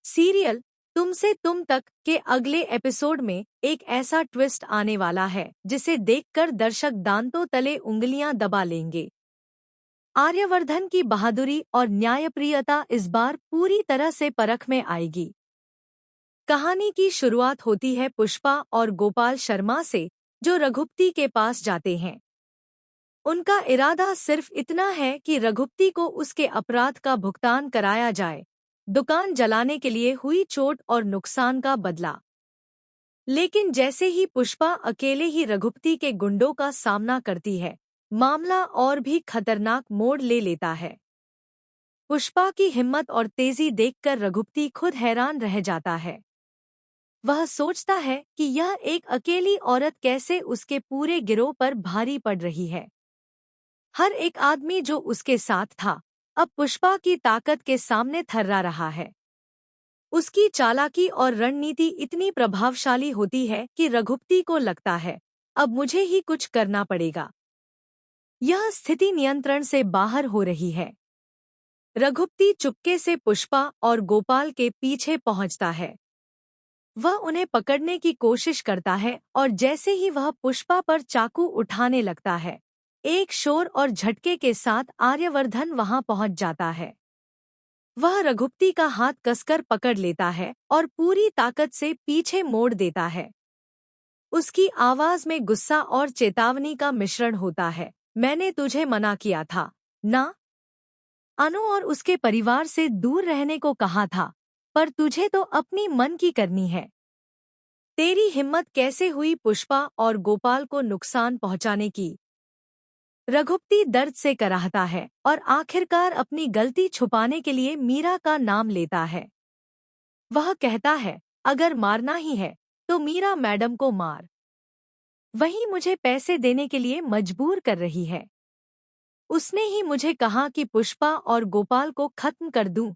Serial तुमसे तुम तक के अगले एपिसोड में एक ऐसा ट्विस्ट आने वाला है जिसे देखकर दर्शक दांतों तले उंगलियां दबा लेंगे। आर्यवर्धन की बहादुरी और न्यायप्रियता इस बार पूरी तरह से परख में आएगी। कहानी की शुरुआत होती है पुष्पा और गोपाल शर्मा से, जो रघुपति के पास जाते हैं। उनका इरादा सिर्फ इतना है कि रघुपति को उसके अपराध का भुगतान कराया जाए, दुकान जलाने के लिए हुई चोट और नुकसान का बदला। लेकिन जैसे ही पुष्पा अकेले ही रघुपति के गुंडों का सामना करती है, मामला और भी खतरनाक मोड़ ले लेता है। पुष्पा की हिम्मत और तेजी देखकर रघुपति खुद हैरान रह जाता है। वह सोचता है कि यह एक अकेली औरत कैसे उसके पूरे गिरोह पर भारी पड़ रही है। हर एक आदमी जो उसके साथ था, अब पुष्पा की ताकत के सामने थर्रा रहा है। उसकी चालाकी और रणनीति इतनी प्रभावशाली होती है कि रघुपति को लगता है, अब मुझे ही कुछ करना पड़ेगा। यह स्थिति नियंत्रण से बाहर हो रही है। रघुपति चुपके से पुष्पा और गोपाल के पीछे पहुंचता है। वह उन्हें पकड़ने की कोशिश करता है और जैसे ही वह पुष्पा पर चाकू उठाने लगता है, एक शोर और झटके के साथ आर्यवर्धन वहां पहुंच जाता है। वह रघुपति का हाथ कसकर पकड़ लेता है और पूरी ताकत से पीछे मोड़ देता है। उसकी आवाज में गुस्सा और चेतावनी का मिश्रण होता है। मैंने तुझे मना किया था ना? अनु और उसके परिवार से दूर रहने को कहा था, पर तुझे तो अपनी मन की करनी है। तेरी हिम्मत कैसे हुई पुष्पा और गोपाल को नुकसान पहुंचाने की? रघुपति दर्द से कराहता है और आखिरकार अपनी गलती छुपाने के लिए मीरा का नाम लेता है। वह कहता है, अगर मारना ही है तो मीरा मैडम को मार। वही मुझे पैसे देने के लिए मजबूर कर रही है। उसने ही मुझे कहा कि पुष्पा और गोपाल को खत्म कर दूं।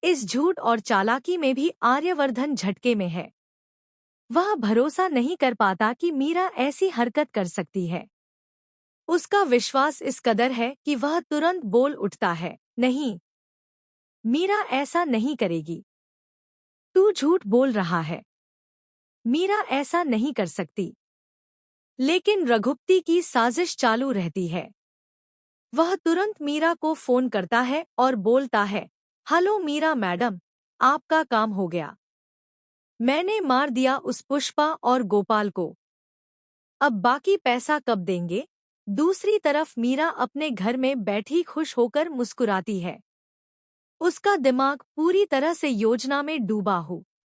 इस झूठ और चालाकी में भी आर्यवर्धन झटके में है। वह भरोसा नहीं कर पाता कि मीरा ऐसी हरकत कर सकती है। उसका विश्वास इस कदर है कि वह तुरंत बोल उठता है, नहीं, मीरा ऐसा नहीं करेगी। तू झूठ बोल रहा है। मीरा ऐसा नहीं कर सकती। लेकिन रघुपति की साजिश चालू रहती है। वह तुरंत मीरा को फोन करता है और बोलता है, हेलो मीरा मैडम, आपका काम हो गया। मैंने मार दिया उस पुष्पा और गोपाल को। अब बाकी पैसा कब देंगे? दूसरी तरफ मीरा अपने घर में बैठी खुश होकर मुस्कुराती है। उसका दिमाग पूरी तरह से योजना में डूबा हो।